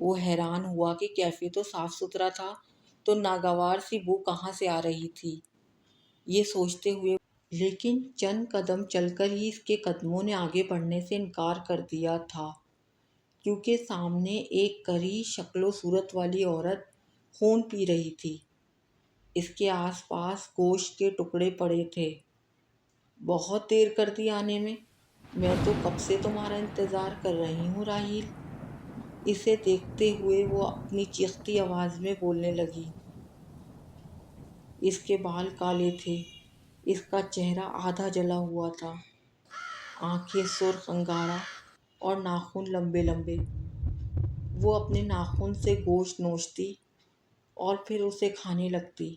وہ حیران ہوا کہ کیفے تو صاف ستھرا تھا تو ناگوار سی بو کہاں سے آ رہی تھی۔ یہ سوچتے ہوئے لیکن چند قدم چل کر ہی اس کے قدموں نے آگے بڑھنے سے انکار کر دیا تھا، کیونکہ سامنے ایک کری شکل و صورت والی عورت خون پی رہی تھی۔ اس کے آس پاس گوشت کے ٹکڑے پڑے تھے۔ بہت دیر کر دی آنے میں تو کب سے تمہارا انتظار کر رہی ہوں راحیل۔ اسے دیکھتے ہوئے وہ اپنی چیختی آواز میں بولنے لگی۔ اس کے بال کالے تھے، اس کا چہرہ آدھا جلا ہوا تھا، آنکھیں سرخ انگارہ اور ناخن لمبے لمبے۔ وہ اپنے ناخن سے گوشت نوچتی اور پھر اسے کھانے لگتی۔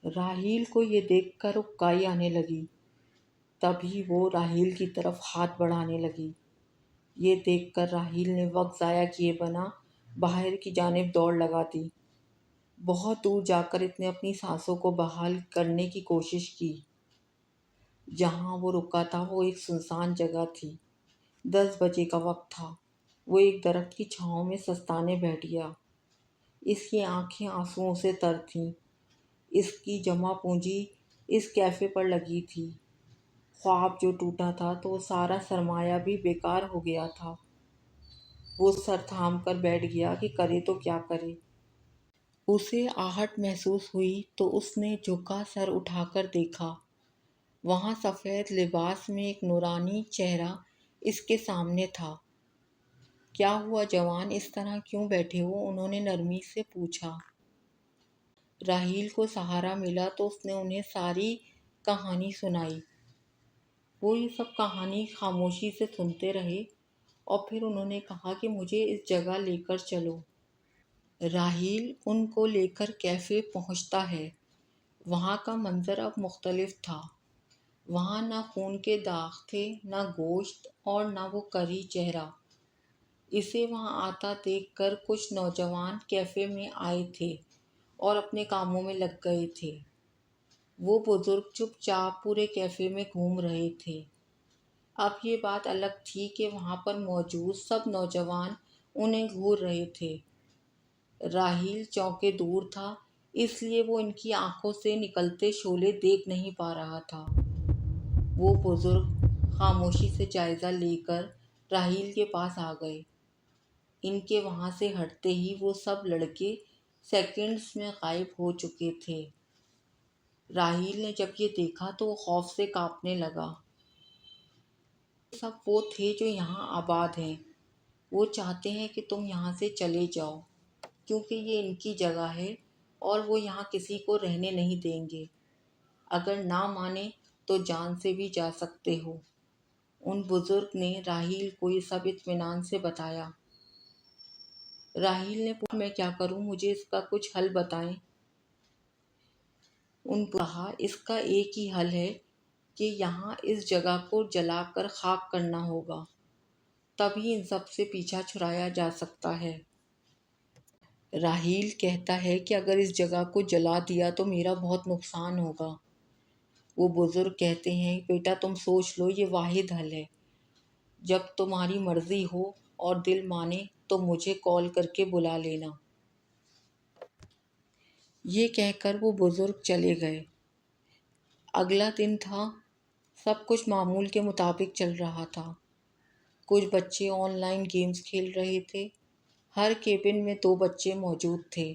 راحیل کو یہ دیکھ کر اکائی آنے لگی۔ تبھی وہ راحیل کی طرف ہاتھ بڑھانے لگی۔ یہ دیکھ کر راحیل نے وقت ضائع کیے بنا باہر کی جانب دوڑ لگا دی۔ بہت دور جا کر اس نے اپنی سانسوں کو بحال کرنے کی کوشش کی۔ جہاں وہ رکا تھا وہ ایک سنسان جگہ تھی۔ 10 بجے کا وقت تھا۔ وہ ایک درخت کی چھاؤں میں سستانے بیٹھ گیا۔ اس کی آنکھیں آنسوؤں سے تر تھیں۔ اس کی جمع پونجی اس کیفے پر لگی تھی۔ خواب جو ٹوٹا تھا تو وہ سارا سرمایہ بھی بیکار ہو گیا تھا۔ وہ سر تھام کر بیٹھ گیا کہ کرے تو کیا کرے۔ اسے آہٹ محسوس ہوئی تو اس نے جھکا سر اٹھا کر دیکھا۔ وہاں سفید لباس میں ایک نورانی چہرہ اس کے سامنے تھا۔ کیا ہوا جوان، اس طرح کیوں بیٹھے ہو؟ انہوں نے نرمی سے پوچھا۔ راحیل کو سہارا ملا تو اس نے انہیں ساری کہانی سنائی۔ وہ یہ سب کہانی خاموشی سے سنتے رہے اور پھر انہوں نے کہا کہ مجھے اس جگہ لے کر چلو۔ راحیل ان کو لے کر کیفے پہنچتا ہے۔ وہاں کا منظر اب مختلف تھا۔ وہاں نہ خون کے داغ تھے، نہ گوشت اور نہ وہ کری چہرہ۔ اسے وہاں آتا دیکھ کر کچھ نوجوان کیفے میں آئے تھے اور اپنے کاموں میں لگ گئے تھے۔ وہ بزرگ چپ چاپ پورے کیفے میں گھوم رہے تھے۔ اب یہ بات الگ تھی کہ وہاں پر موجود سب نوجوان انہیں گھور رہے تھے۔ راحیل چونکہ دور تھا، اس لیے وہ ان کی آنکھوں سے نکلتے شعلے دیکھ نہیں پا رہا تھا۔ وہ بزرگ خاموشی سے جائزہ لے کر راحیل کے پاس آ گئے۔ ان کے وہاں سے ہٹتے ہی وہ سب لڑکے سیکنڈز میں غائب ہو چکے تھے۔ راحیل نے جب یہ دیکھا تو وہ خوف سے کانپنے لگا۔ سب وہ تھے جو یہاں آباد ہیں۔ وہ چاہتے ہیں کہ تم یہاں سے چلے جاؤ، کیونکہ یہ ان کی جگہ ہے اور وہ یہاں کسی کو رہنے نہیں دیں گے۔ اگر نہ مانے تو جان سے بھی جا سکتے ہو۔ ان بزرگ نے راحیل کو یہ سب اطمینان سے بتایا۔ راحیل نے پوچھا، میں کیا کروں؟ مجھے اس کا کچھ حل بتائیں۔ ان نے کہا، اس کا ایک ہی حل ہے کہ یہاں اس جگہ کو جلا کر خاک کرنا ہوگا، تبھی ان سب سے پیچھا چھڑایا جا سکتا ہے۔ راحیل کہتا ہے کہ اگر اس جگہ کو جلا دیا تو میرا بہت نقصان ہوگا۔ وہ بزرگ کہتے ہیں، بیٹا تم سوچ لو، یہ واحد حل ہے۔ جب تمہاری مرضی ہو اور دل مانے تو مجھے کال کر کے بلا لینا۔ یہ کہہ کر وہ بزرگ چلے گئے۔ اگلا دن تھا۔ سب کچھ معمول کے مطابق چل رہا تھا۔ کچھ بچے آن لائن گیمز کھیل رہے تھے۔ ہر کیبن میں 2 بچے موجود تھے۔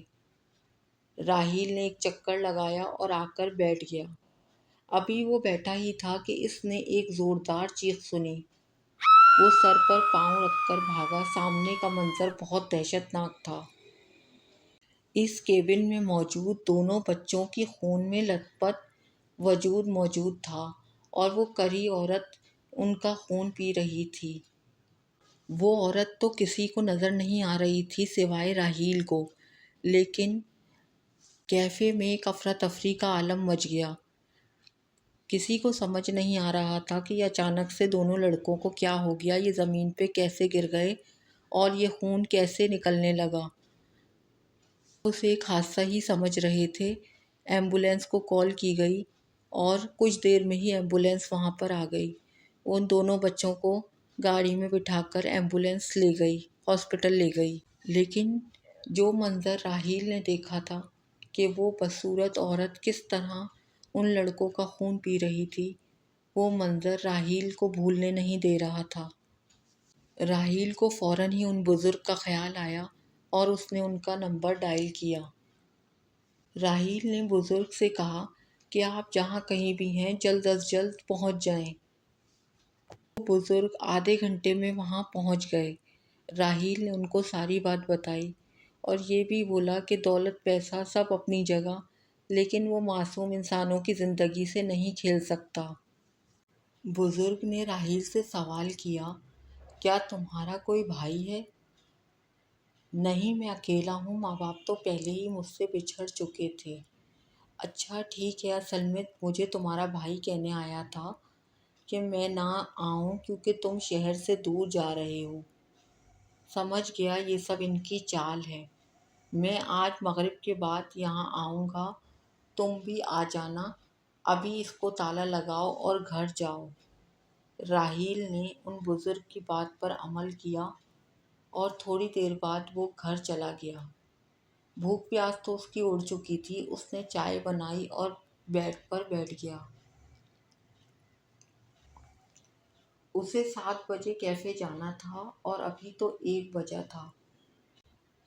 راحیل نے ایک چکر لگایا اور آ کر بیٹھ گیا۔ ابھی وہ بیٹھا ہی تھا کہ اس نے ایک زوردار چیخ سنی۔ وہ سر پر پاؤں رکھ کر بھاگا۔ سامنے کا منظر بہت دہشت ناک تھا۔ اس کیبن میں موجود دونوں بچوں کی خون میں لت پت وجود موجود تھا اور وہ کری عورت ان کا خون پی رہی تھی۔ وہ عورت تو کسی کو نظر نہیں آ رہی تھی سوائے راحیل کو، لیکن کیفے میں ایک افراتفری کا عالم مچ گیا۔ کسی کو سمجھ نہیں آ رہا تھا کہ اچانک سے دونوں لڑکوں کو کیا ہو گیا، یہ زمین پہ کیسے گر گئے اور یہ خون کیسے نکلنے لگا۔ اسے ایک حادثہ ہی سمجھ رہے تھے۔ ایمبولینس کو کال کی گئی اور کچھ دیر میں ہی ایمبولینس وہاں پر آ گئی۔ ان دونوں بچوں کو گاڑی میں بٹھا کر ایمبولینس لے گئی، ہاسپٹل لے گئی۔ لیکن جو منظر راحیل نے دیکھا تھا کہ وہ بدصورت عورت کس طرح ان لڑکوں کا خون پی رہی تھی، وہ منظر راحیل کو بھولنے نہیں دے رہا تھا۔ راحیل کو فوراً ہی ان بزرگ کا خیال آیا اور اس نے ان کا نمبر ڈائل کیا۔ راحیل نے بزرگ سے کہا کہ آپ جہاں کہیں بھی ہیں جلد از جلد پہنچ جائیں۔ وہ بزرگ آدھے گھنٹے میں وہاں پہنچ گئے۔ راحیل نے ان کو ساری بات بتائی اور یہ بھی بولا کہ دولت پیسہ سب اپنی جگہ، لیکن وہ معصوم انسانوں کی زندگی سے نہیں کھیل سکتا۔ بزرگ نے راحیل سے سوال کیا، کیا تمہارا کوئی بھائی ہے؟ نہیں، میں اکیلا ہوں، ماں باپ تو پہلے ہی مجھ سے بچھڑ چکے تھے۔ اچھا ٹھیک ہے، اصل میں مجھے تمہارا بھائی کہنے آیا تھا کہ میں نہ آؤں کیونکہ تم شہر سے دور جا رہے ہو۔ سمجھ گیا، یہ سب ان کی چال ہے۔ میں آج مغرب کے بعد یہاں آؤں گا، تم بھی آ جانا۔ ابھی اس کو تالا لگاؤ اور گھر جاؤ۔ راحیل نے ان بزرگ کی بات پر عمل کیا اور تھوڑی دیر بعد وہ گھر چلا گیا۔ بھوک پیاس تو اس کی اڑ چکی تھی۔ اس نے چائے بنائی اور بیڈ پر بیٹھ گیا۔ اسے 7 بجے کیفے جانا تھا اور ابھی تو 1 بجا تھا۔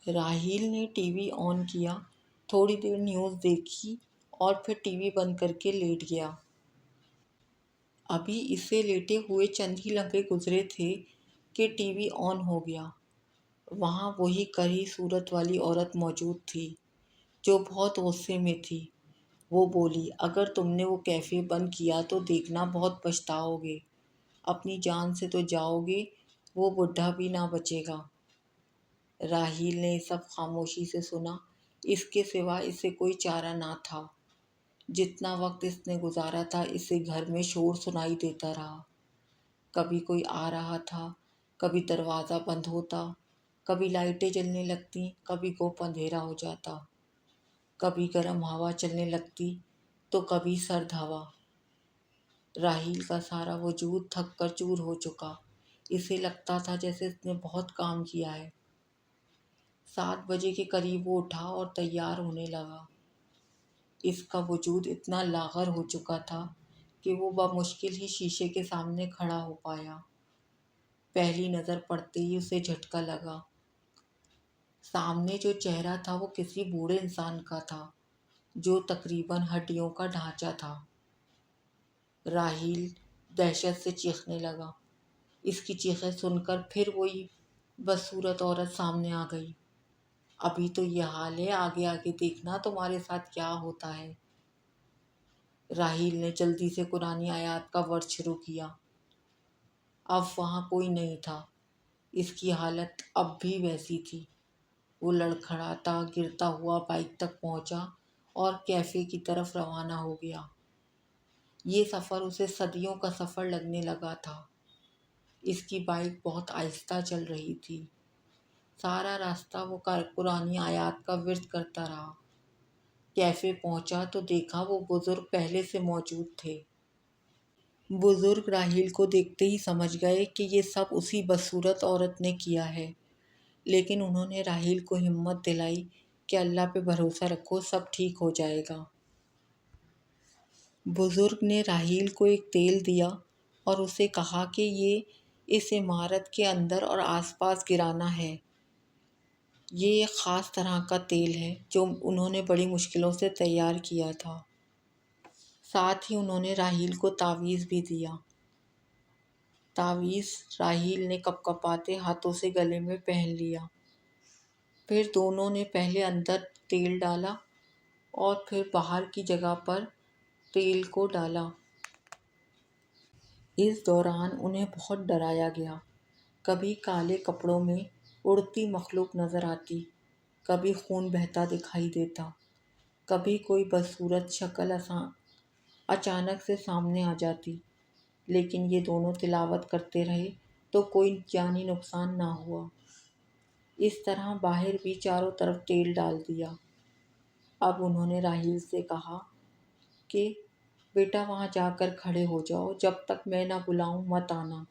راحیل نے ٹی وی آن کیا، تھوڑی دیر نیوز دیکھی اور پھر ٹی وی بند کر کے لیٹ گیا۔ ابھی اسے لیٹے ہوئے چند ہی لمحے گزرے تھے کہ ٹی وی آن ہو گیا۔ وہاں وہی کڑھی صورت والی عورت موجود تھی جو بہت غصے میں تھی۔ وہ بولی، اگر تم نے وہ کیفے بند کیا تو دیکھنا بہت پچھتاؤ گے۔ اپنی جان سے تو جاؤ گے، وہ بڈھا بھی نہ بچے گا۔ راحیل نے سب خاموشی سے سنا۔ اس کے سوا اسے کوئی چارہ نہ تھا۔ جتنا وقت اس نے گزارا تھا اسے گھر میں شور سنائی دیتا رہا۔ کبھی کوئی آ رہا تھا، کبھی دروازہ بند ہوتا، کبھی لائٹیں جلنے لگتی، کبھی گھوپ اندھیرا ہو جاتا، کبھی گرم ہوا چلنے لگتی تو کبھی سرد ہوا۔ راحیل کا سارا وجود تھک کر چور ہو چکا۔ اسے لگتا تھا جیسے اس نے بہت کام کیا ہے۔ 7 بجے کے قریب وہ اٹھا اور تیار ہونے لگا۔ اس کا وجود اتنا لاغر ہو چکا تھا کہ وہ بمشکل ہی شیشے کے سامنے کھڑا ہو پایا۔ پہلی نظر پڑتے ہی اسے جھٹکا لگا۔ سامنے جو چہرہ تھا وہ کسی بوڑھے انسان کا تھا جو تقریباً ہڈیوں کا ڈھانچہ تھا۔ راحیل دہشت سے چیخنے لگا۔ اس کی چیخیں سن کر پھر وہی بدصورت عورت سامنے آ گئی۔ ابھی تو یہ حال ہے، آگے آگے دیکھنا تمہارے ساتھ کیا ہوتا ہے۔ راحیل نے جلدی سے قرآنی آیات کا ورد شروع کیا۔ اب وہاں کوئی نہیں تھا۔ اس کی حالت اب بھی ویسی تھی۔ وہ لڑکھڑاتا گرتا ہوا بائک تک پہنچا اور کیفے کی طرف روانہ ہو گیا۔ یہ سفر اسے صدیوں کا سفر لگنے لگا تھا۔ اس کی بائک بہت آہستہ چل رہی تھی۔ سارا راستہ وہ قرآنی آیات کا ورد کرتا رہا۔ کیفے پہنچا تو دیکھا وہ بزرگ پہلے سے موجود تھے۔ بزرگ راحیل کو دیکھتے ہی سمجھ گئے کہ یہ سب اسی بدصورت عورت نے کیا ہے، لیکن انہوں نے راحیل کو ہمت دلائی کہ اللہ پہ بھروسہ رکھو، سب ٹھیک ہو جائے گا۔ بزرگ نے راحیل کو ایک تیل دیا اور اسے کہا کہ یہ اس عمارت کے اندر اور آس پاس گرانا ہے۔ یہ ایک خاص طرح کا تیل ہے جو انہوں نے بڑی مشکلوں سے تیار کیا تھا۔ ساتھ ہی انہوں نے راحیل کو تعویذ بھی دیا۔ تعویذ راحیل نے کپکپاتے ہاتھوں سے گلے میں پہن لیا۔ پھر دونوں نے پہلے اندر تیل ڈالا اور پھر باہر کی جگہ پر تیل کو ڈالا۔ اس دوران انہیں بہت ڈرایا گیا۔ کبھی کالے کپڑوں میں اڑتی مخلوق نظر آتی، کبھی خون بہتا دکھائی دیتا، کبھی کوئی بدصورت شکل اچانک سے سامنے آ جاتی، لیکن یہ دونوں تلاوت کرتے رہے تو کوئی جانی نقصان نہ ہوا۔ اس طرح باہر بھی چاروں طرف تیل ڈال دیا۔ اب انہوں نے راحیل سے کہا کہ بیٹا وہاں جا کر کھڑے ہو جاؤ، جب تک میں نہ بلاؤں مت آنا۔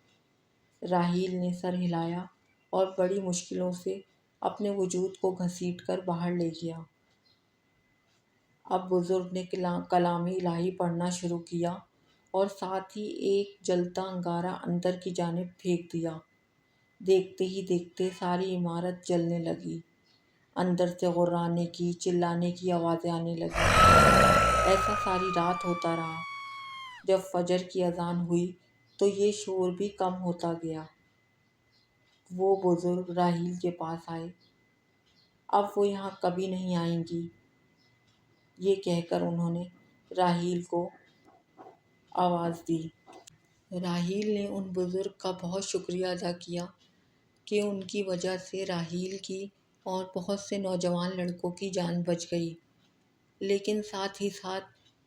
راحیل نے سر ہلایا اور بڑی مشکلوں سے اپنے وجود کو گھسیٹ کر باہر لے گیا۔ اب بزرگ نے کلام الہی پڑھنا شروع کیا اور ساتھ ہی ایک جلتا انگارہ اندر کی جانب پھینک دیا۔ دیکھتے ہی دیکھتے ساری عمارت جلنے لگی۔ اندر سے غرانے کی، چلانے کی آوازیں آنے لگیں۔ ایسا ساری رات ہوتا رہا۔ جب فجر کی اذان ہوئی تو یہ شور بھی کم ہوتا گیا۔ وہ بزرگ راحیل کے پاس آئے۔ اب وہ یہاں کبھی نہیں آئیں گی، یہ کہہ کر انہوں نے راحیل کو آواز دی۔ راحیل نے ان بزرگ کا بہت شکریہ ادا کیا کہ ان کی وجہ سے راحیل کی اور بہت سے نوجوان لڑکوں کی جان بچ گئی، لیکن ساتھ ہی ساتھ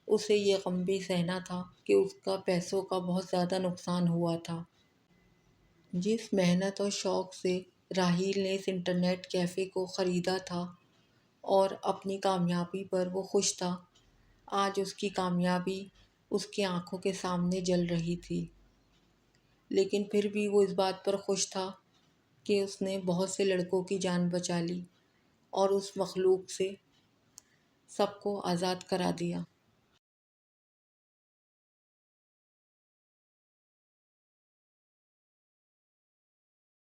اسے یہ غم بھی سہنا تھا کہ اس کا پیسوں کا بہت زیادہ نقصان ہوا تھا۔ جس محنت اور شوق سے راحیل نے اس انٹرنیٹ کیفے کو خریدا تھا اور اپنی کامیابی پر وہ خوش تھا، آج اس کی کامیابی اس کی آنکھوں کے سامنے جل رہی تھی، لیکن پھر بھی وہ اس بات پر خوش تھا کہ اس نے بہت سے لڑکوں کی جان بچا لی اور اس مخلوق سے سب کو آزاد کرا دیا۔